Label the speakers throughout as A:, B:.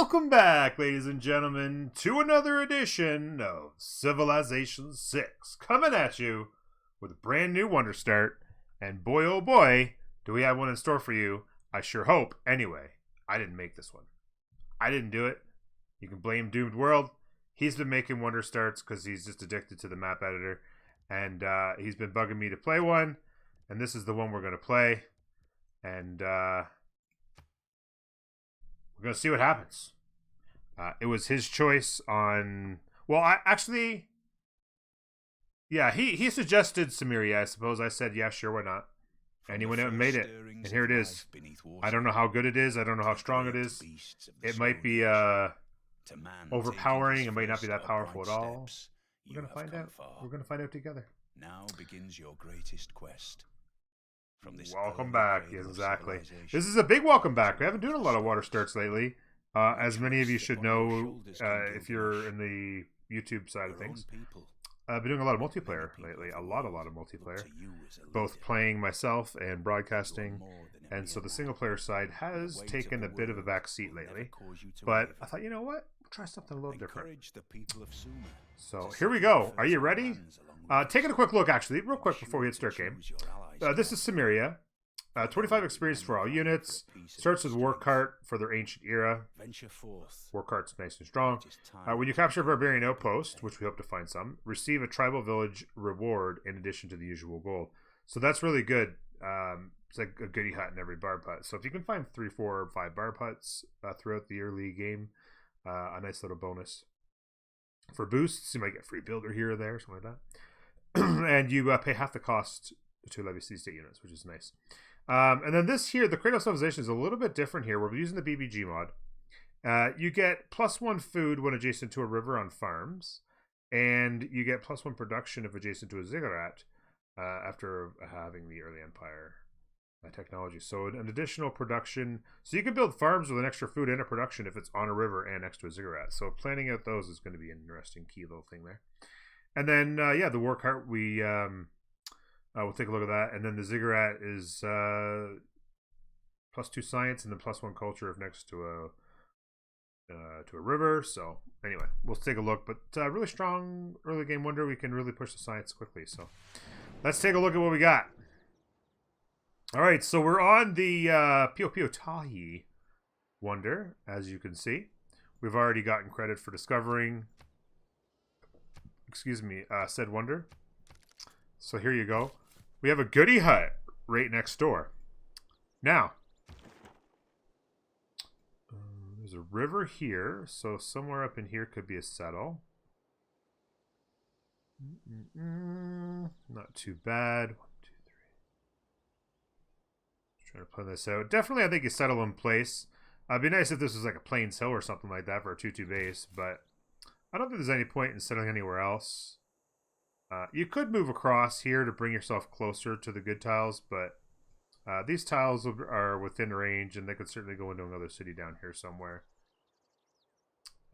A: Welcome back, ladies and gentlemen, to another edition of Civilization 6, coming at you with a brand new Wonder Start, and boy oh boy, do we have one in store for you. I sure hope. Anyway, I didn't make this one. I didn't do it. You can blame Doomed World. He's been making Wonder Starts because he's just addicted to the map editor, and he's been bugging me to play one, and this is the one we're going to play, and we're going to see what happens. It was his choice on... Well, he suggested Sumeria, I suppose. I said, yeah, sure, why not? And he went out and made it. And here it is. I don't know how good it is. I don't know how strong it is. It might be overpowering. It might not be that powerful at all. We're going to find out. We're going to find out together.
B: Now begins your greatest quest. From this
A: welcome back. Yes, exactly. This is a big welcome back. We haven't done a lot of water starts lately. As many of you should know, if you're in the YouTube side of things, I've been doing a lot of multiplayer lately. A lot of multiplayer. Both playing myself and broadcasting. And so the single player side has taken a bit of a back seat lately. But I thought, you know what? We'll try something a little different. So here we go. Are you ready? Taking a quick look, actually, real quick before we hit start game. This is Sumeria. 25 experience for all units. Starts with War Cart for their ancient era. War Cart's nice and strong. When you capture a barbarian outpost, which we hope to find some, receive a tribal village reward in addition to the usual gold. So that's really good. It's like a goodie hut in every barb hut. So if you can find 3, 4, or 5 barb huts throughout the early game, a nice little bonus. For boosts, you might get free builder here or there, something like that. And you pay half the cost to levy state units, which is nice. And then this here, the Cradle Civilization is a little bit different here. We're using the BBG mod. You get +1 food when adjacent to a river on farms, and you get +1 production if adjacent to a ziggurat after having the early empire technology. So an additional production. So you can build farms with an extra food and a production if it's on a river and next to a ziggurat. So planning out those is going to be an interesting key little thing there. And then, the War Cart, we'll take a look at that. And then the ziggurat is +2 science and then +1 culture if next to a river. So anyway, we'll take a look. But really strong early game wonder. We can really push the science quickly. So let's take a look at what we got. All right, so we're on the Piopiotahi wonder, as you can see. We've already gotten credit for discovering, said wonder. So here you go. We have a goodie hut right next door. Now, there's a river here, so somewhere up in here could be a settle. Not too bad. 1, 2, 3. Just trying to plan this out. Definitely, I think you settle in place. It'd be nice if this was like a Plains Hill or something like that for a 2-2 base, but I don't think there's any point in settling anywhere else. You could move across here to bring yourself closer to the good tiles, but these tiles are within range, and they could certainly go into another city down here somewhere.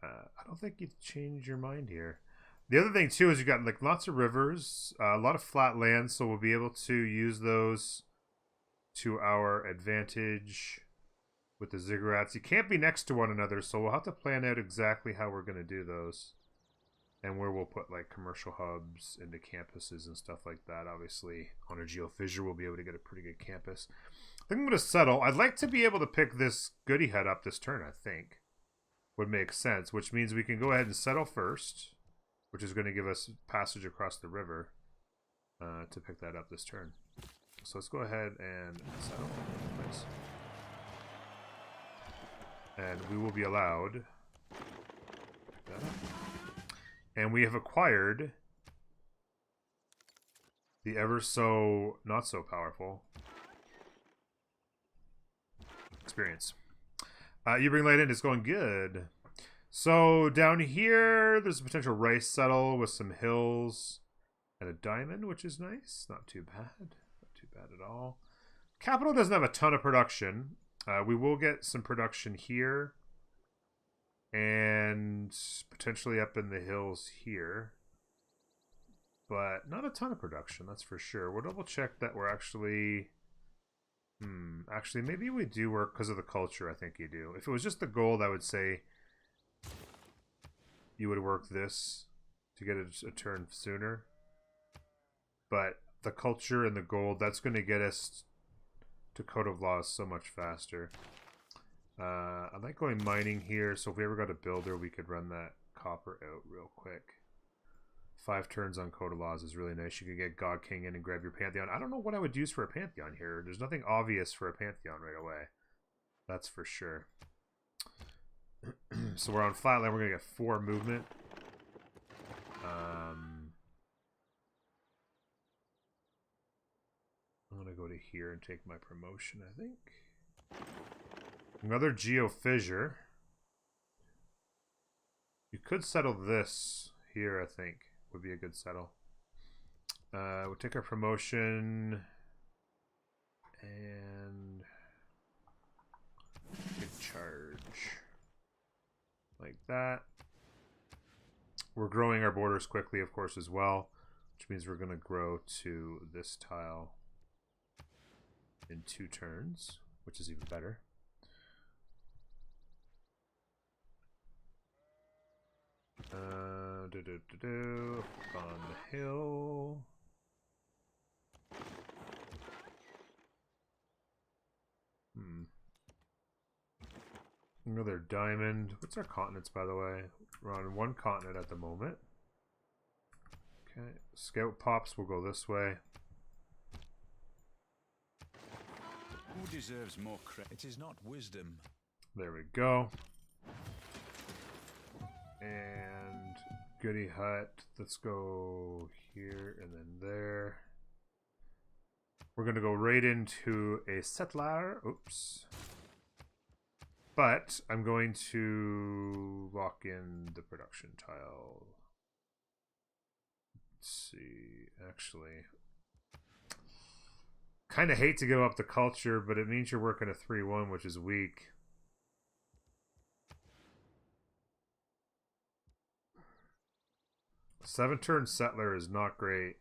A: I don't think you'd change your mind here. The other thing, too, is you've got like lots of rivers, a lot of flat land, so we'll be able to use those to our advantage with the ziggurats. You can't be next to one another, so we'll have to plan out exactly how we're going to do those. And where we'll put like commercial hubs into campuses and stuff like that. Obviously, on a geofissure, we'll be able to get a pretty good campus. I think I'm going to settle. I'd like to be able to pick this goodie hut up this turn, I think. Would make sense, which means we can go ahead and settle first, which is going to give us passage across the river to pick that up this turn. So let's go ahead and settle. Nice. And we will be allowed to pick that up. And we have acquired the ever so not so powerful experience. You bring light in, it's going good. So down here, there's a potential rice settle with some hills and a diamond, which is nice. Not too bad. Not too bad at all. Capital doesn't have a ton of production. We will get some production here. And potentially up in the hills here. But not a ton of production, that's for sure. We'll double check that we're actually... Actually, maybe we do work because of the culture, I think you do. If it was just the gold, I would say you would work this to get a turn sooner. But the culture and the gold, that's going to get us to Code of Laws so much faster. I like going mining here, so if we ever got a builder, we could run that copper out real quick. 5 turns on Code of Laws is really nice. You can get God King in and grab your Pantheon. I don't know what I would use for a Pantheon here. There's nothing obvious for a Pantheon right away. That's for sure. So we're on flatland. We're going to get 4 movement. I'm going to go to here and take my promotion, I think. Another Geo Fissure. You could settle this here, I think. Would be a good settle. We'll take our promotion and get charge. Like that. We're growing our borders quickly, of course, as well, which means we're going to grow to this tile in 2 turns, which is even better. On the hill. Another diamond. What's our continents, by the way? We're on 1 continent at the moment. Okay. Scout pops will go this way.
B: Who deserves more credit? It is not wisdom.
A: There we go. And Goody Hut. Let's go here and then there. We're going to go right into a settler. Oops. But I'm going to lock in the production tile. Let's see. Actually, kind of hate to go up the culture, but it means you're working a 3-1, which is weak. Seven-turn settler is not great,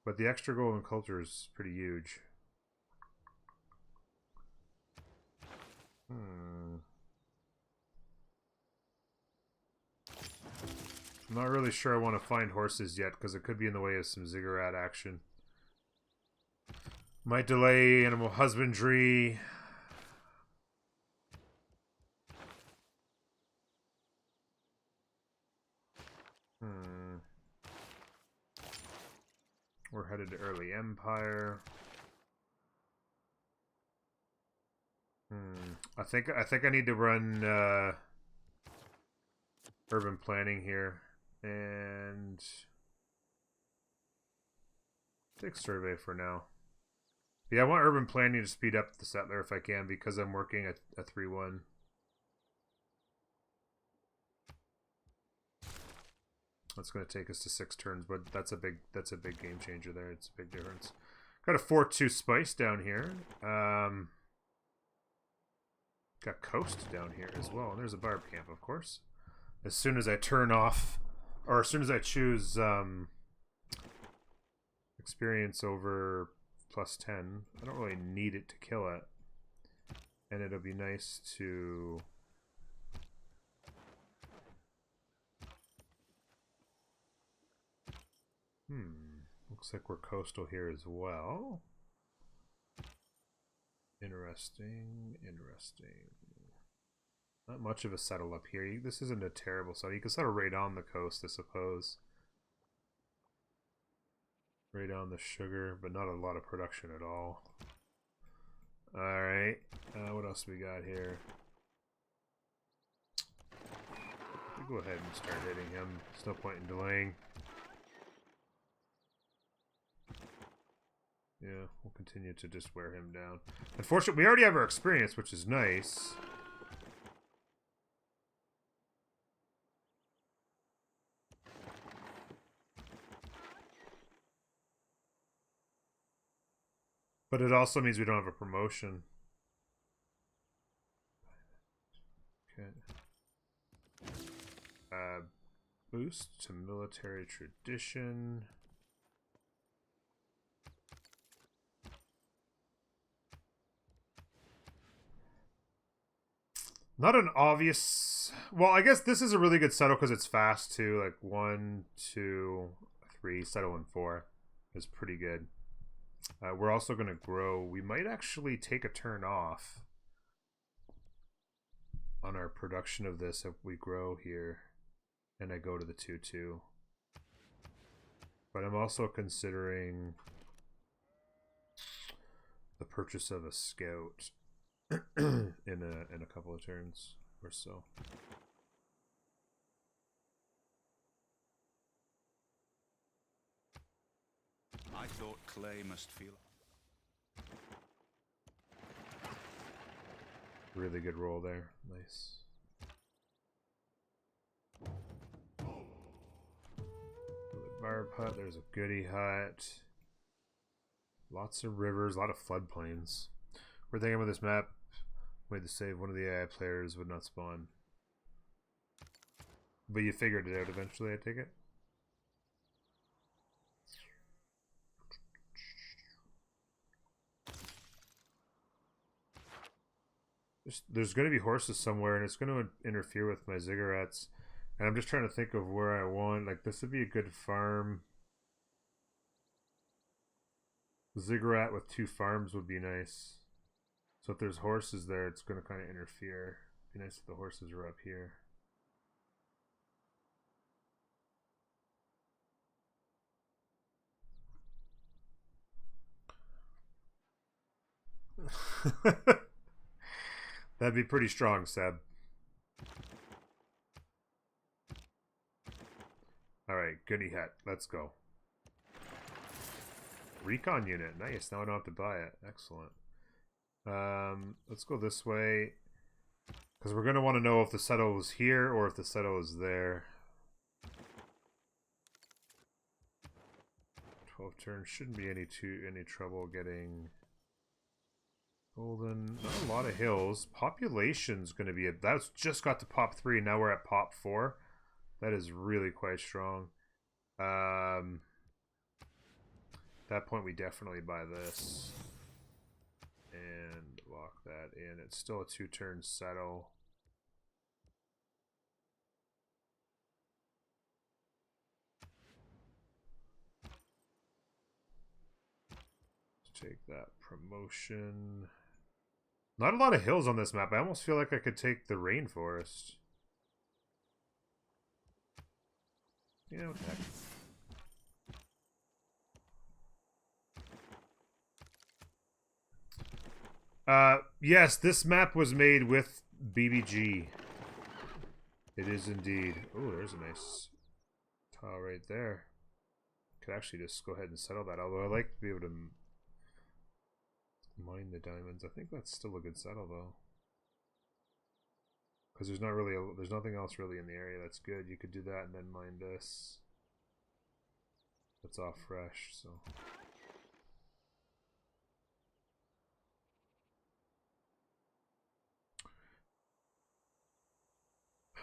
A: but the extra gold in culture is pretty huge. I'm not really sure I want to find horses yet, because it could be in the way of some ziggurat action. Might delay animal husbandry. We're headed to early empire. I think I need to run urban planning here and take survey for now. Yeah, I want urban planning to speed up the settler if I can, because I'm working a 3-1. That's going to take us to 6 turns, but that's a big game changer there. It's a big difference. Got a 4-2 spice down here. Got coast down here as well. And there's a barb camp, of course. As soon as I turn off, or as soon as I choose experience over +10, I don't really need it to kill it. And it'll be nice to... Looks like we're coastal here as well. Interesting. Not much of a settle up here. This isn't a terrible settle. You can settle right on the coast, I suppose. Right on the sugar, but not a lot of production at all. Alright. What else we got here? We'll go ahead and start hitting him. There's no point in delaying. Yeah, we'll continue to just wear him down. Unfortunately, we already have our experience, which is nice. But it also means we don't have a promotion. Okay. Boost to military tradition. Not an obvious... Well, I guess this is a really good settle because it's fast too. Like 1, 2, 3, settle in 4 is pretty good. We're also going to grow. We might actually take a turn off on our production of this if we grow here and I go to the 2-2. But I'm also considering the purchase of a scout in a couple of turns or so.
B: I thought clay must feel.
A: Really good roll there. Nice. Barb hut. There's a goody hut. Lots of rivers. A lot of floodplains. We're thinking about this map. Made to save one of the AI players would not spawn. But you figured it out eventually, I take it? There's going to be horses somewhere, and it's going to interfere with my ziggurats. And I'm just trying to think of where I want. Like, this would be a good farm. Ziggurat with 2 farms would be nice. So if there's horses there, it's going to kind of interfere. It'd be nice if the horses were up here. That'd be pretty strong, Seb. Alright, goody hat. Let's go. Recon unit. Nice. Now I don't have to buy it. Excellent. Let's go this way. Because we're going to want to know if the settle is here or if the settle is there. 12 turns. Shouldn't be any trouble getting... Golden. Not a lot of hills. Population's going to be... That's just got to pop 3. Now we're at pop 4. That is really quite strong. At that point, we definitely buy this. And lock that in. It's still a 2-turn settle. Let's take that promotion. Not a lot of hills on this map. I almost feel like I could take the rainforest. You know, heck. Yes, this map was made with BBG. It is indeed. Oh, there's a nice tile right there. Could actually just go ahead and settle that, although I like to be able to mine the diamonds. I think that's still a good settle, though. Because there's not really there's nothing else really in the area that's good. You could do that and then mine this. That's all fresh, so...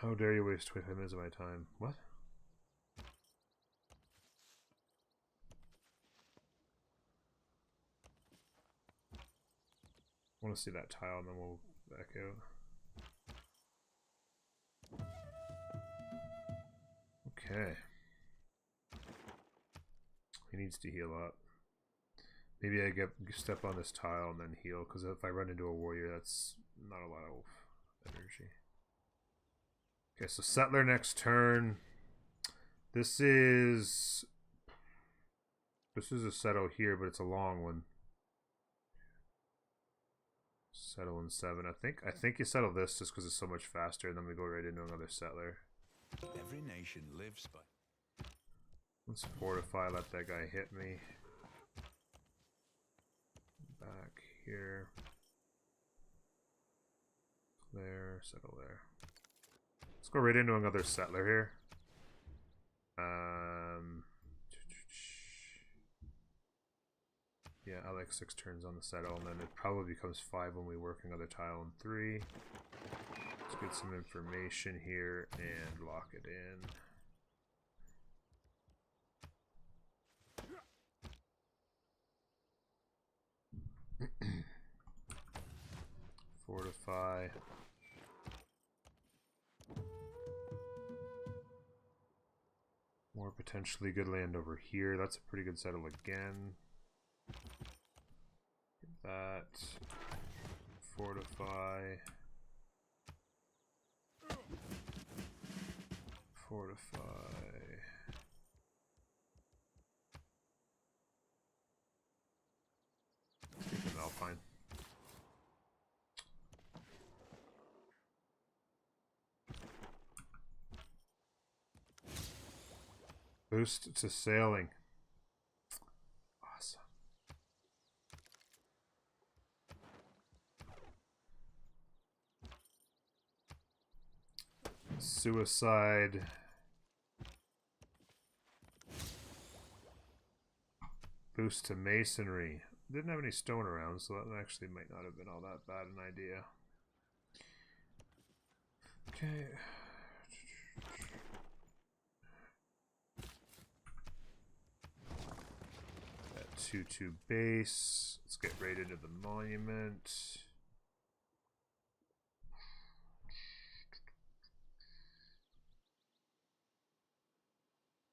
A: How dare you waste 25 minutes of my time? What? I want to see that tile and then we'll back out. Okay. He needs to heal up. Maybe I step on this tile and then heal, because if I run into a warrior, that's not a lot of energy. Okay, so settler next turn. This is a settle here, but it's a long one. Settle in 7. I think you settle this just because it's so much faster, and then we go right into another settler.
B: Every nation lives by.
A: Let's fortify, let that guy hit me. Back here. There, settle there. Let's go right into another settler here. Yeah, I like 6 turns on the settle, and then it probably becomes 5 when we work another tile in 3. Let's get some information here and lock it in. Fortify. More potentially good land over here. That's a pretty good settle again. Get that. Fortify. Fortify. Keep an Alpine. Boost to sailing. Awesome. Suicide. Boost to masonry. Didn't have any stone around, so that actually might not have been all that bad an idea. Okay. That 2-2 base. Let's get right into the monument.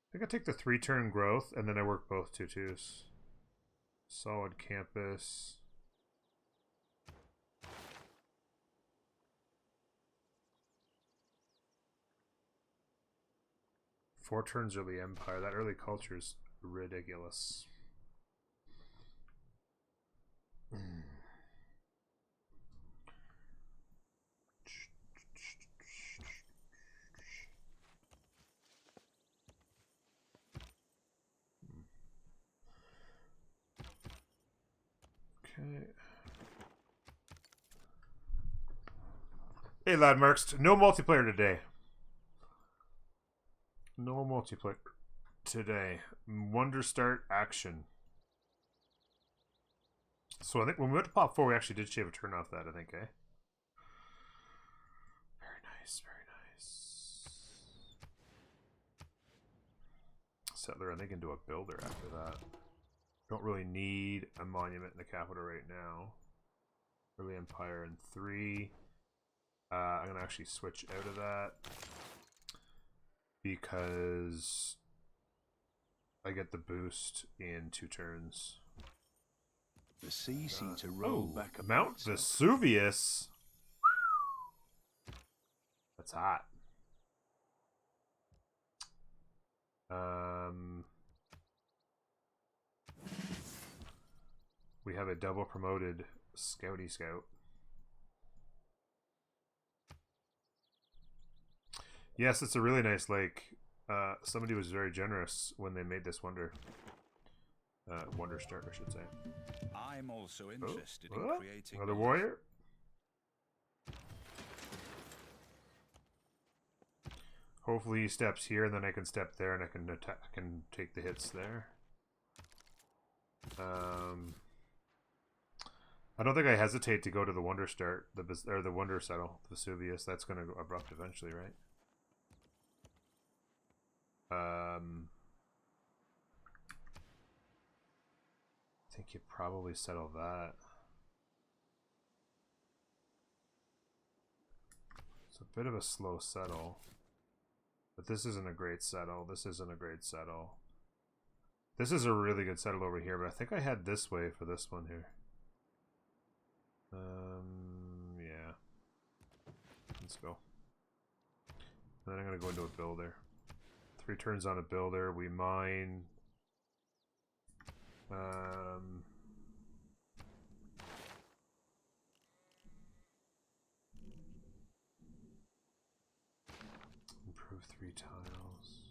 A: I think I take the 3-turn growth, and then I work both 2-2s. Solid campus. Four turns early empire. That early culture is ridiculous. Okay. Hey, Ladmarks. No multiplayer today. No multiplayer today. Wonder start action. So I think when we went to pop 4, we actually did shave a turn off that, I think, eh? Very nice, very nice. Settler, I think, into a builder after that. Don't really need a monument in the capital right now. Early Empire in 3. I'm going to actually switch out of that because I get the boost in 2 turns.
B: The sea seemed to roll back.
A: Mount Vesuvius. That's hot. We have a double promoted Scouty Scout. Yes, it's a really nice lake. Somebody was very generous when they made this wonder. Wonder start, I should say.
B: I'm also interested in creating
A: another warrior. Hopefully he steps here, and then I can step there, and I can attack. I can take the hits there. I don't think I hesitate to go to the wonder start, the wonder settle, Vesuvius. That's going to go abrupt eventually, right? I think you probably settle that. It's a bit of a slow settle. But this isn't a great settle. This isn't a great settle. This is a really good settle over here, but I think I had this way for this one here. Yeah. Let's go. And then I'm going to go into a builder. 3 turns on a builder. We mine. Improve 3 tiles.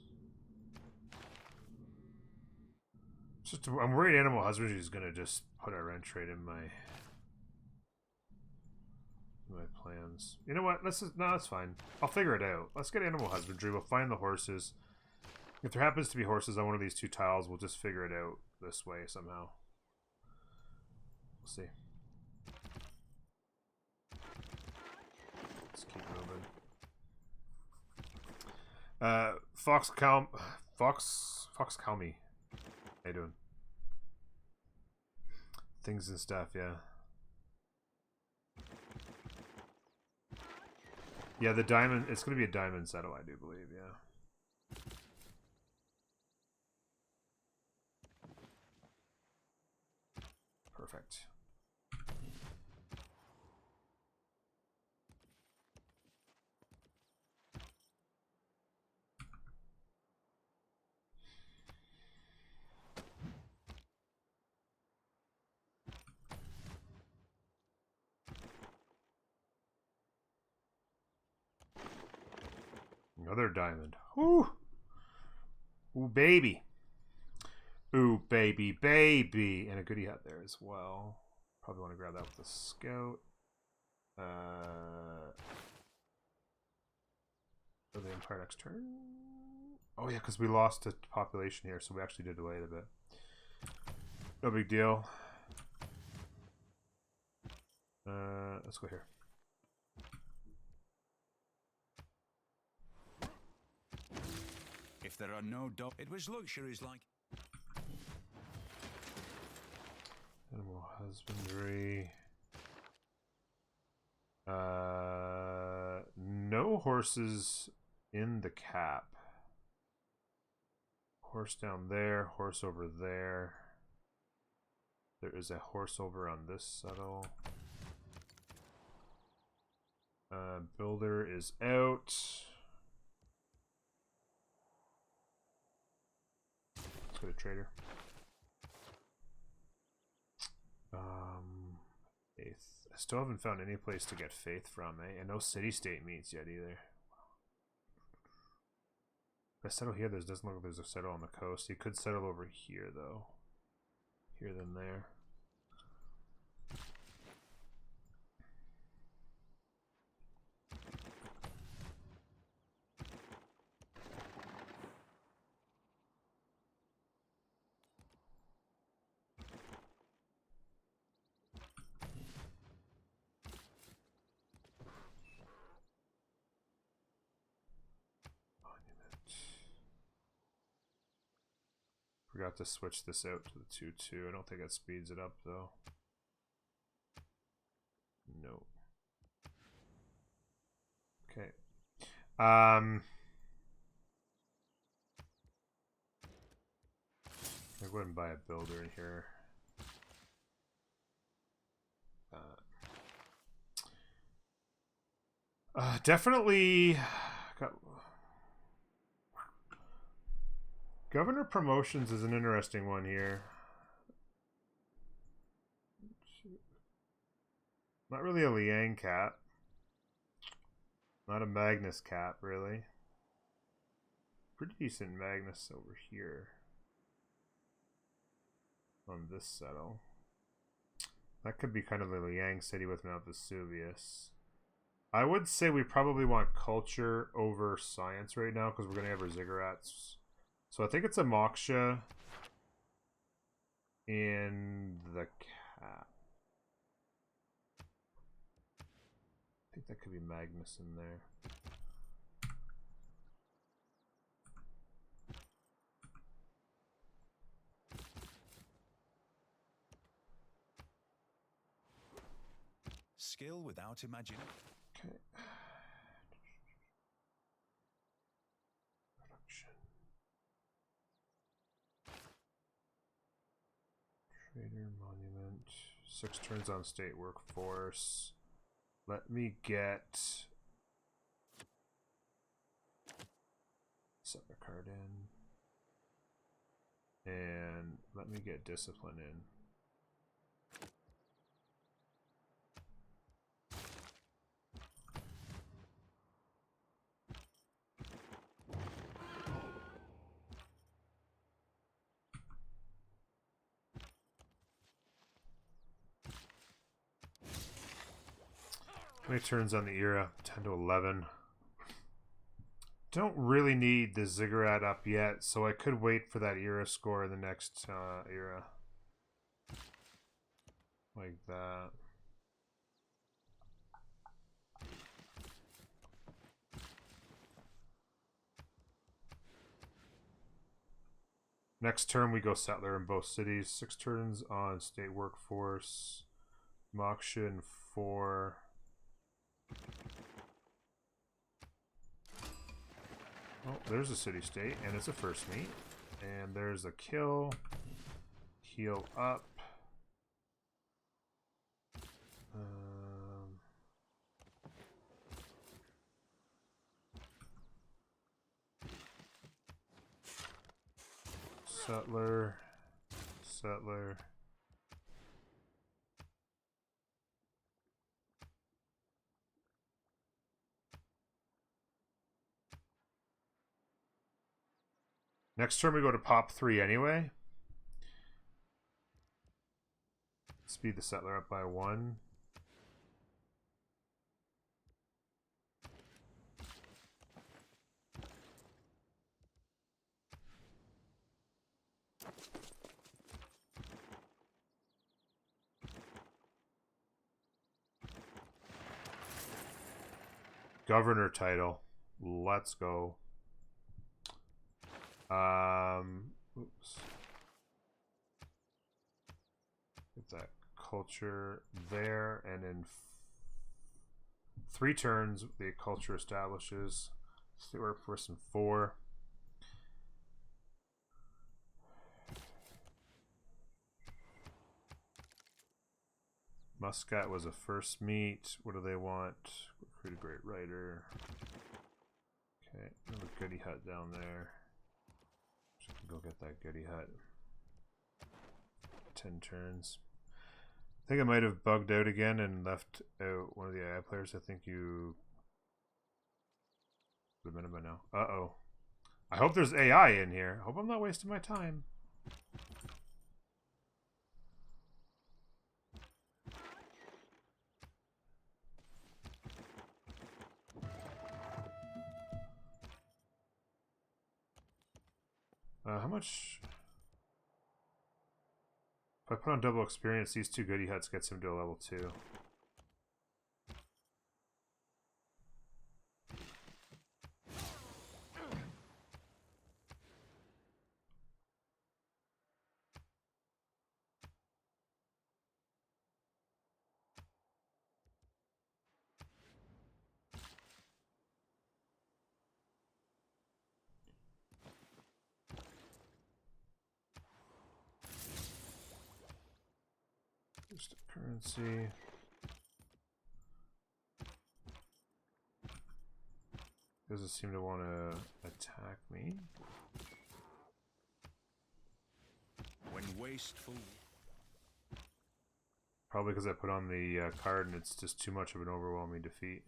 A: I'm worried animal husbandry is going to just put a wrench right in my plans. You know what? No, that's fine. I'll figure it out. Let's get animal husbandry. We'll find the horses. If there happens to be horses on one of these 2 tiles, we'll just figure it out this way somehow. We'll see. Let's keep moving. Fox Calmy. How you doing? Things and stuff, yeah. Yeah, the diamond, it's going to be a diamond settle, I do believe, yeah. Perfect. Another diamond. Woo! Ooh, baby. Ooh, baby, baby. And a goodie hat there as well. Probably want to grab that with the scout. For the Empire next turn. Oh, yeah, because we lost a population here, so we actually did delay it a bit. No big deal. Let's go here.
B: If there are no it was luxuries like
A: Animal husbandry. No horses in the cap. Horse down there, horse over there. There is a horse over on this settle. Builder is out. Let's go to trader. Faith. I still haven't found any place to get faith from, eh? And no city-state meets yet either. If I settle here, there doesn't look like there's a settle on the coast. You could settle over here, though. Here than there. Forgot to switch this out to the 2-2. I don't think that speeds it up, though. No. Okay. I'll go ahead and buy a builder in here. Definitely got... Governor promotions is an interesting one here. Not really a Liang cap. Not a Magnus cap, really. Pretty decent Magnus over here. On this settle. That could be kind of a Liang city with Mount Vesuvius. I would say we probably want culture over science right now because we're going to have our ziggurats. So I think it's a Moksha in the cap. I think that could be Magnus in there.
B: skill without imagination.
A: Okay. Production. Trader monument. 6 turns on state workforce. Let me get settler card in. And let me get discipline in. How many turns on the era? 10 to 11. Don't really need the ziggurat up yet, so I could wait for that era score in the next era. Like that. Next turn we go settler in both cities. 6 turns on state workforce. Moksha in 4. Oh, there's a city-state, and it's a first meet. And there's a kill. Heal up. Settler. Settler. Next turn we go to pop 3 anyway. Speed the settler up by 1. Governor title. Let's go. Oops. Get that culture there, and in 3 turns, the culture establishes. Stewart person 4. Muscat was a first meet. What do they want? Recruit a great writer. Okay, another goody hut down there. Just go get that goody hut. 10 turns. I think I might have bugged out again and left out one of the AI players. I think you the minute by now. Uh-oh. I hope there's AI in here. I hope I'm not wasting my time. How much? If I put on double experience, these 2 goody huts gets him to a level 2. Just a currency. Doesn't seem to want to attack me.
B: When wasteful.
A: Probably because I put on the card and it's just too much of an overwhelming defeat.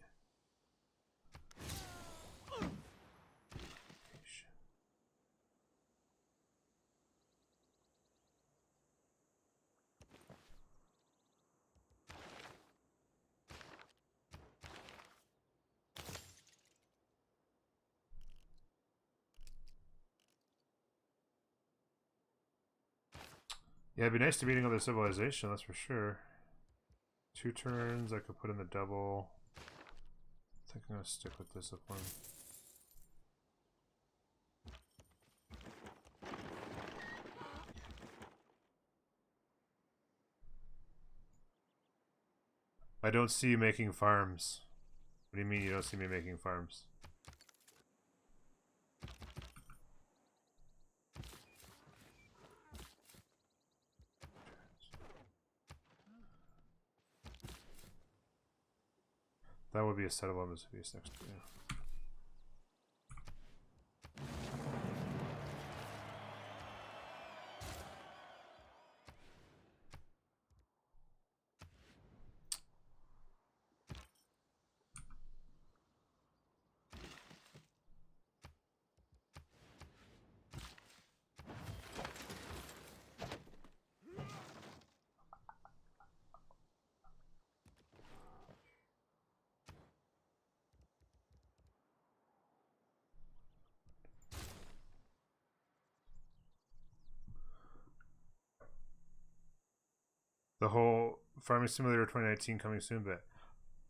A: Yeah, it'd be nice to meet another civilization, that's for sure. 2 turns, I could put in the double. I think I'm gonna stick with discipline. I don't see you making farms. What do you mean you don't see me making farms? That would be a settle on this piece next to you. The whole Farming Simulator 2019 coming soon bit.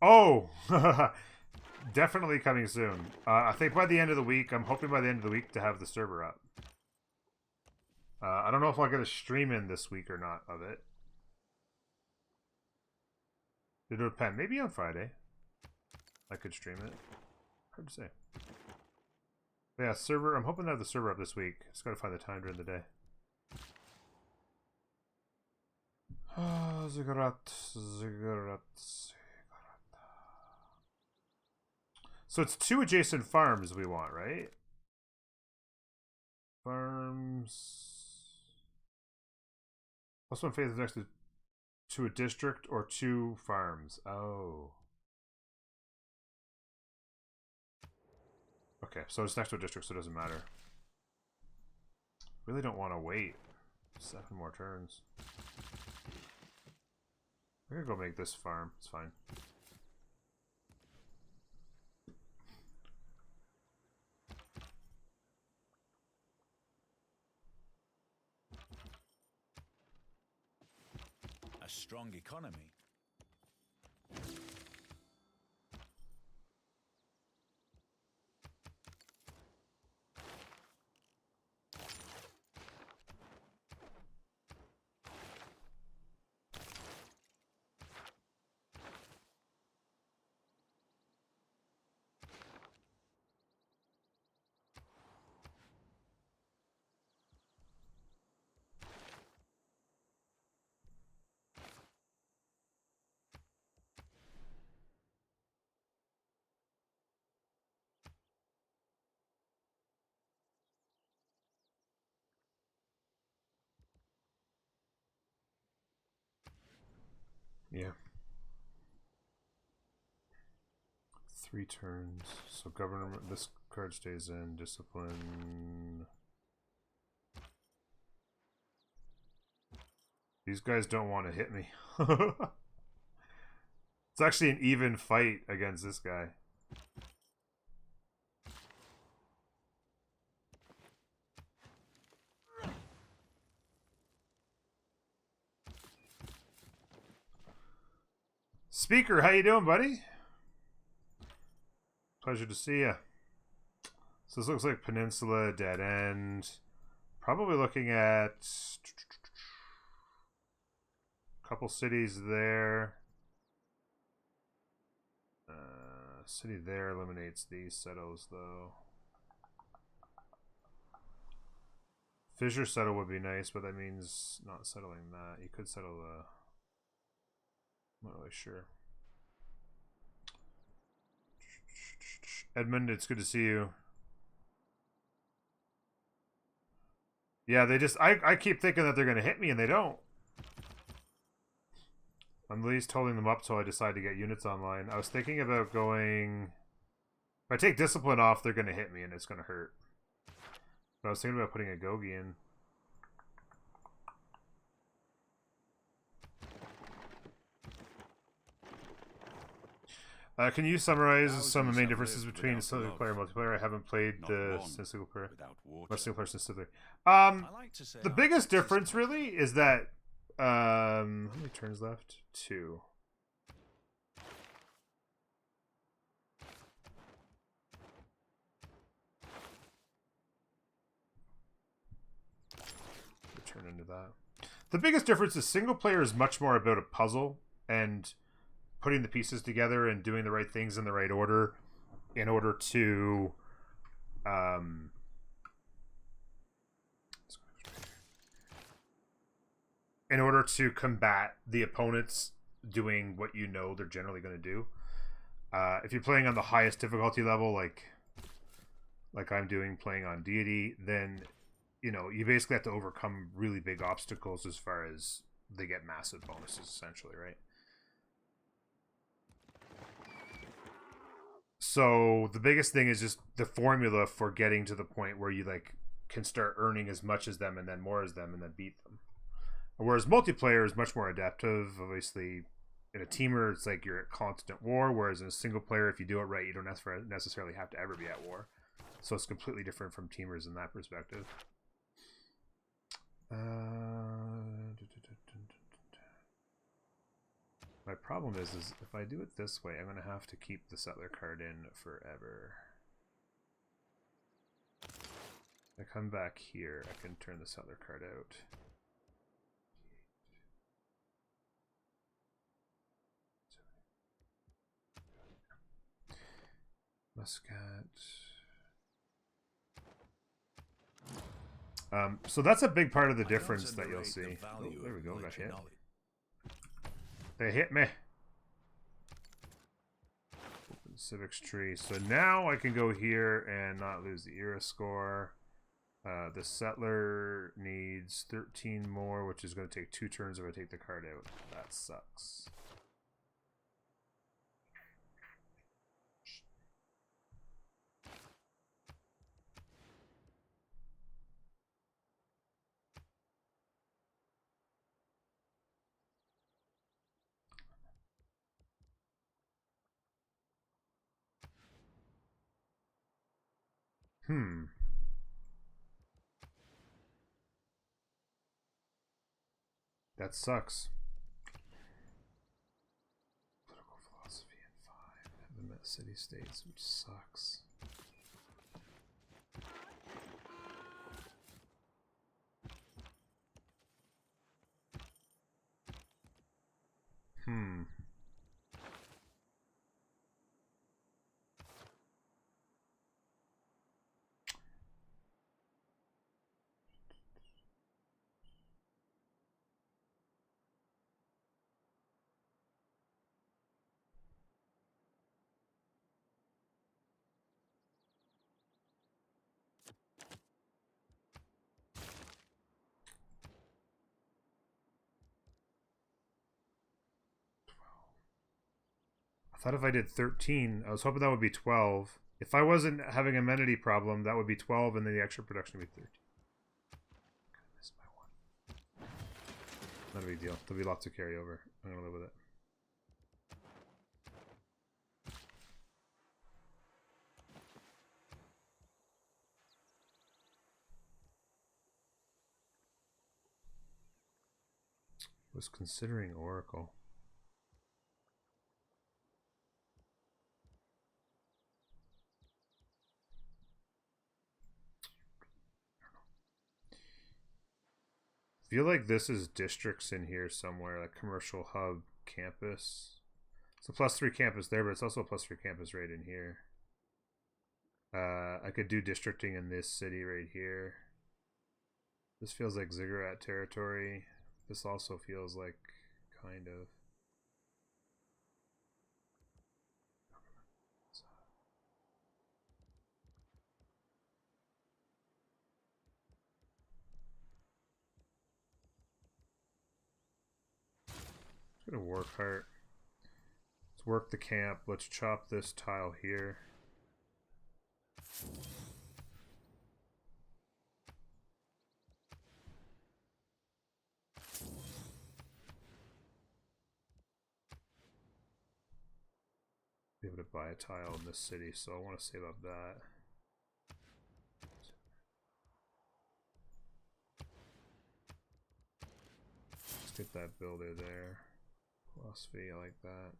A: Oh! Definitely coming soon. I think by the end of the week, I'm hoping by the end of the week to have the server up. I don't know if I'll get a stream in this week or not of it. It'll depend. Maybe on Friday. I could stream it. Hard to say. But yeah, server. I'm hoping to have the server up this week. Just gotta find the time during the day. Ziggurat. So it's 2 adjacent farms we want, right? Farms. Plus one faith is next to a district or 2 farms. Oh. Okay, so it's next to a district, so it doesn't matter. Really don't want to wait 7 more turns. I'm gonna go make this farm. It's fine.
B: A strong economy.
A: Yeah. 3 turns. So government, this card stays in. Discipline. These guys don't want to hit me. It's actually an even fight against this guy. Speaker, how you doing, buddy? Pleasure to see you. So this looks like Peninsula, Dead End. Probably looking at a couple cities there. City there eliminates these, settles though. Fissure settle would be nice, but that means not settling that. You could settle the... I'm not really sure. Edmund, it's good to see you. Yeah, they just... I keep thinking that they're going to hit me, and they don't. I'm at least holding them up till I decide to get units online. I was thinking about going... If I take Discipline off, they're going to hit me, and it's going to hurt. But I was thinking about putting a Gogi in. Can you summarize some of the main differences between single player and multiplayer? I haven't played single player. Single player specifically. The biggest difference really is that how many turns left? 2. Turn into that. The biggest difference is single player is much more about a puzzle and putting the pieces together and doing the right things in the right order in order to combat the opponents doing what you know they're generally going to do. If you're playing on the highest difficulty level, like I'm doing playing on Deity, then you know you basically have to overcome really big obstacles as far as they get massive bonuses, essentially, right? So the biggest thing is just the formula for getting to the point where you like can start earning as much as them and then more as them and then beat them. Whereas multiplayer is much more adaptive. Obviously, in a teamer, it's like you're at constant war. Whereas in a single player, if you do it right, you don't necessarily have to ever be at war. So it's completely different from teamers in that perspective. My problem is if I do it this way, I'm going to have to keep the settler card in forever. If I come back here, I can turn the settler card out. Muscat. So that's a big part of the difference that you'll see. Oh, there we go, got hit. They hit me. Open civics tree. So now I can go here and not lose the era score. The settler needs 13 more, which is going to take 2 turns if I take the card out. That sucks. That sucks. Political philosophy in 5. Have them at city states, which sucks. I thought if I did 13, I was hoping that would be 12. If I wasn't having amenity problem, that would be 12, and then the extra production would be 13. I missed my one. Not a big deal. There'll be lots of carryover. I'm gonna live with it. Was considering Oracle. I feel like this is districts in here somewhere, like commercial hub campus. It's a +3 campus there, but it's also a +3 campus right in here. I could do districting in this city right here. This feels like ziggurat territory. This also feels like kind of. Let's go to work heart. Let's work the camp. Let's chop this tile here. Be able to buy a tile in this city, so I want to save up that. Let's get that builder there. Philosophy, I like that.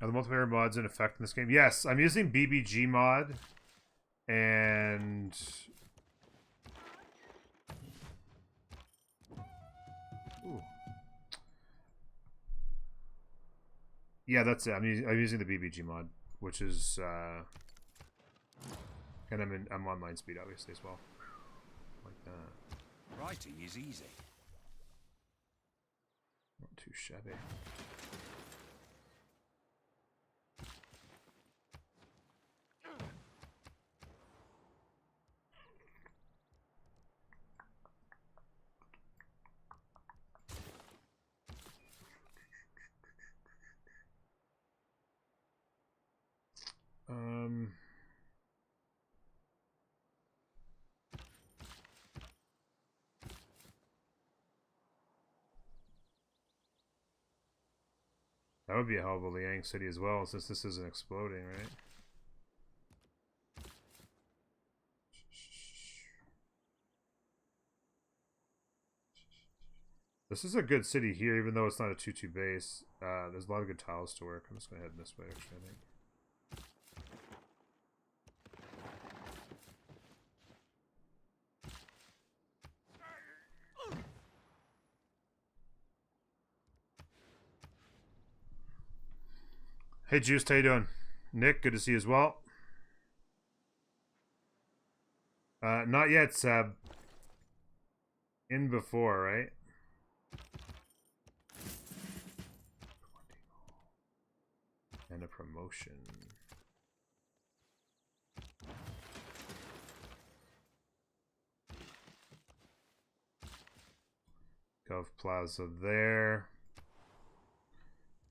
A: Are the multiplayer mods in effect in this game? Yes, I'm using BBG mod, and ooh. Yeah, that's it. I'm using the BBG mod, which is and I'm on line speed obviously as well. Like that.
B: Writing is easy.
A: Not too shabby. That would be a hell of a Liang city as well, since this isn't exploding, right? This is a good city here, even though it's not a 2-2 base. There's a lot of good tiles to work. I'm just going to head this way, actually, I think. Hey, Juice, how you doing? Nick, good to see you as well. Not yet, Seb. In before, right? and a promotion. Gov Plaza there.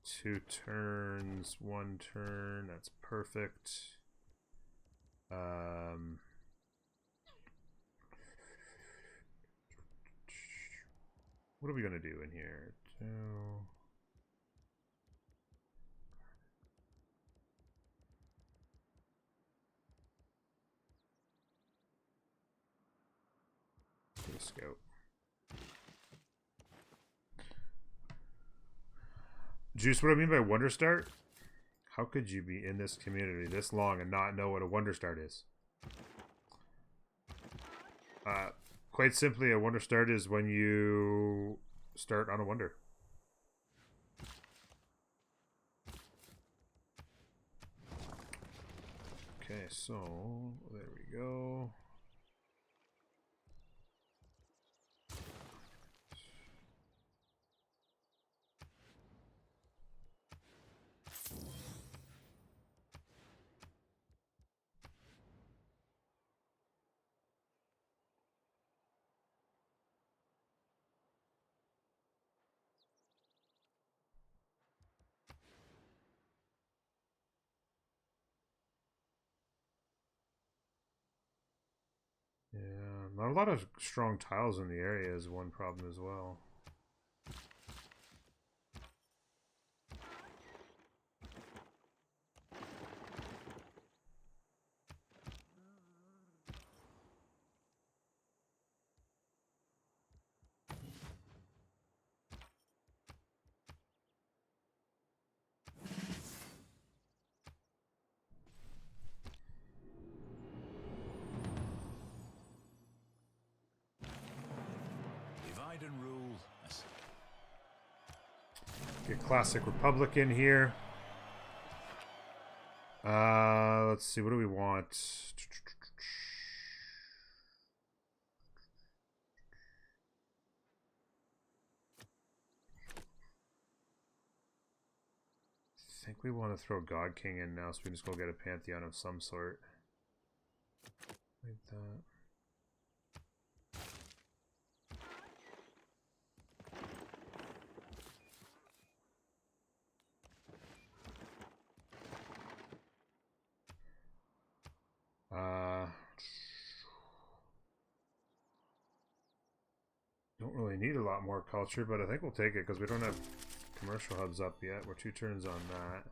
A: 2 turns, 1 turn. That's perfect. What are we gonna do in here? Scout. Juice, what I mean by Wonder Start? How could you be in this community this long and not know what a Wonder Start is? Quite simply, a Wonder Start is when you start on a Wonder. Okay, so there we go. Yeah, not a lot of strong tiles in the area is one problem as well. Get classic Republican here. Let's see. What do we want? I think we want to throw God King in now, so we can just go get a Pantheon of some sort. Like that. Don't really need a lot more culture, but I think we'll take it because we don't have commercial hubs up yet. We're 2 turns on that.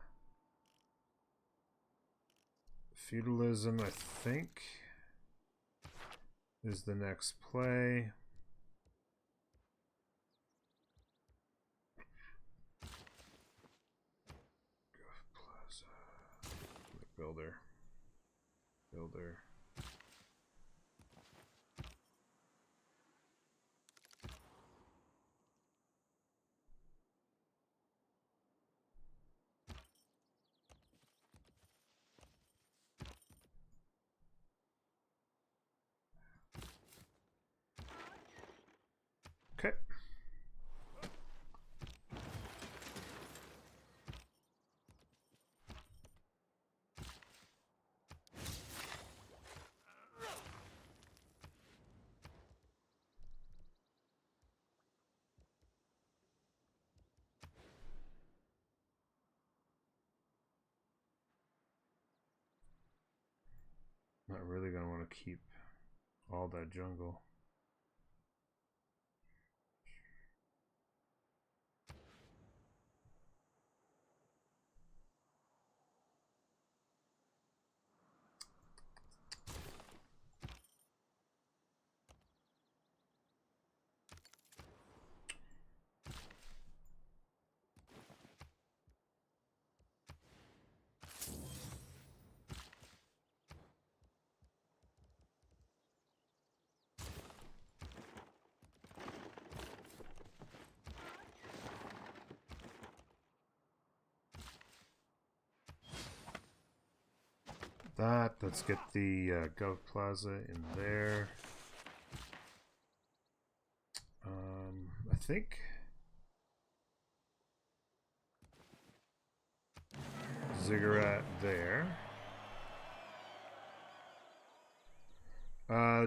A: Feudalism, I think, is the next play. Plaza. Builder. Okay. Not really gonna want to keep all that jungle. Let's get the Gov Plaza in there. I think ziggurat there.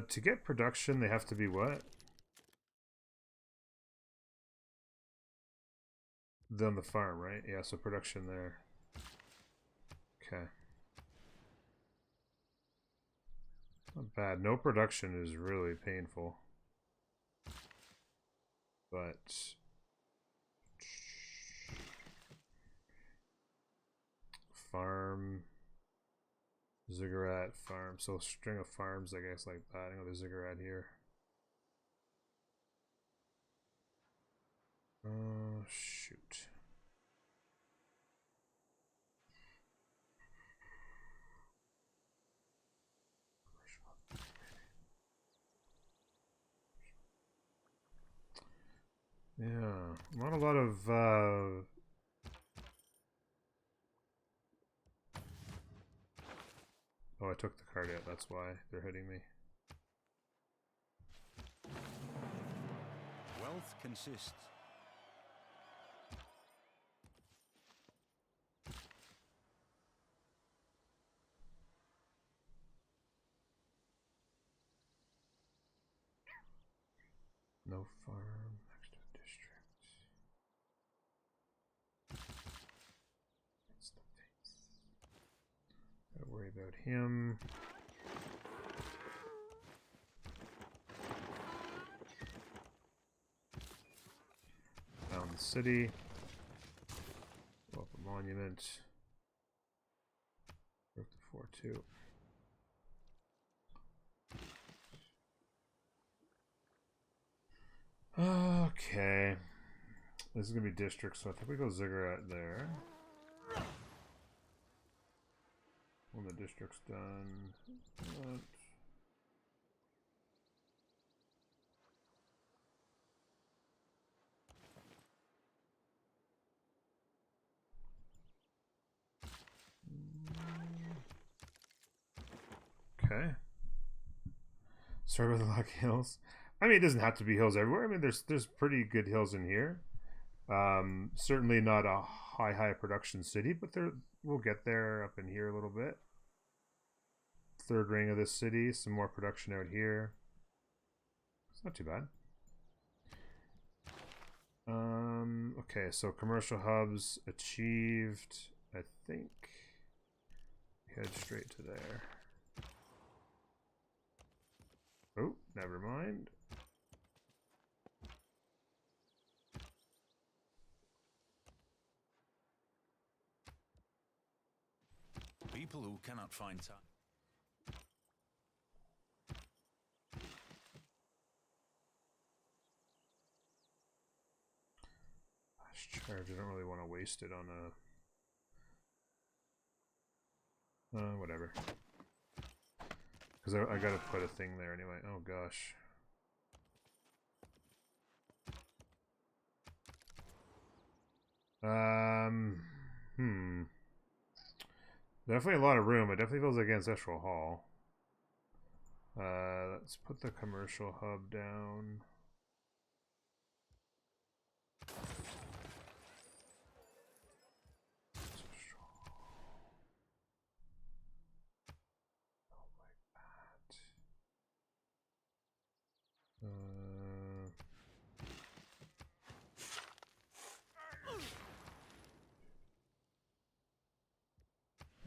A: To get production, they have to be what? On the farm, right? Yeah, so production there. Okay. Not bad. No production is really painful. But farm, ziggurat, farm. So string of farms, I guess, like that. I know there's ziggurat here. Shoot. Yeah, not a lot of oh, I took the card out, that's why they're hitting me.
B: Wealth consists.
A: No farm next to a district. That's the face. Gotta worry about him. Found the city. Well, the monument. Broke the 4-2. Okay. This is gonna be district, so I think we go ziggurat there. When the district's done. What? Okay. Sorry about the lack of hills. I mean, it doesn't have to be hills everywhere. I mean, there's pretty good hills in here. Certainly not a high production city, but we'll get there up in here a little bit. Third ring of this city, some more production out here. It's not too bad. Okay, so commercial hubs achieved. I think head straight to there. Oh, never mind.
B: People who cannot find time.
A: Charge. I don't really want to waste it on a whatever. Because I gotta put a thing there anyway. Oh gosh. Definitely a lot of room. It definitely feels like Ancestral Hall. Let's put the commercial hub down.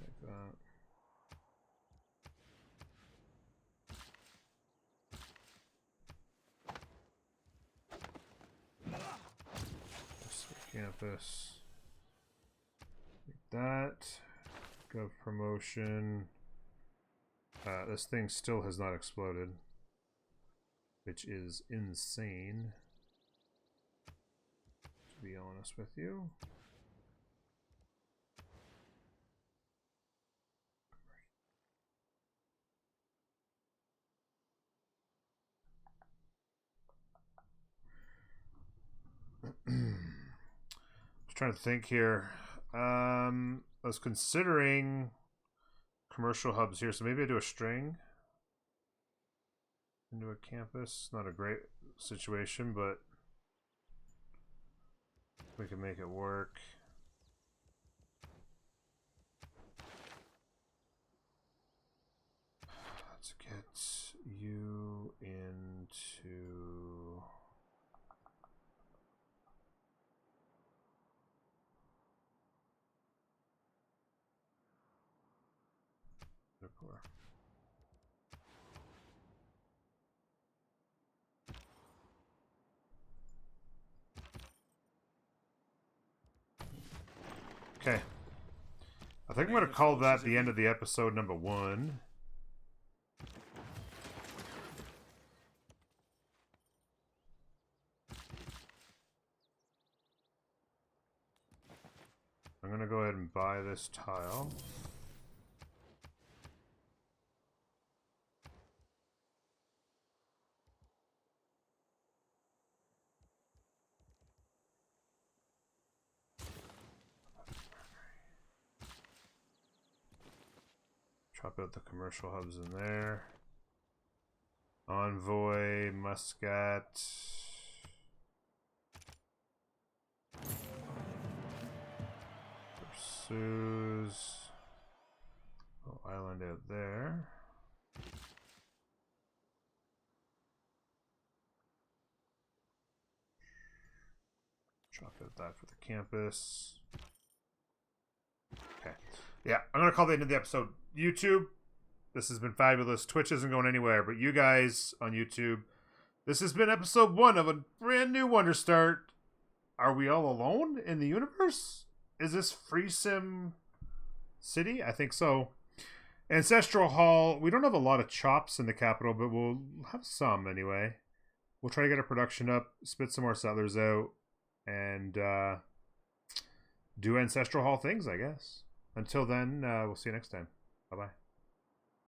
A: Like that. Campus. Like that. Gov promotion. This thing still has not exploded, which is insane, to be honest with you. I was trying to think here. I was considering commercial hubs here, so maybe I do a string into a campus. Not a great situation, but we can make it work. Okay. I think I'm going to call that the end of the episode number 1. I'm going to go ahead and buy this tile. Chop out the commercial hubs in there. Envoy, Muscat. Pursues. Oh, island out there. Chop out that for the campus. Okay. Yeah, I'm going to call the end of the episode. YouTube, this has been fabulous. Twitch isn't going anywhere, but you guys on YouTube, this has been episode 1 of a brand new Wonder Start. Are we all alone in the universe? Is this Free Sim City? I think so. Ancestral Hall. We don't have a lot of chops in the capital, but we'll have some anyway. We'll try to get our production up, spit some more settlers out, and do Ancestral Hall things, I guess. Until then, we'll see you next time. Bye-bye.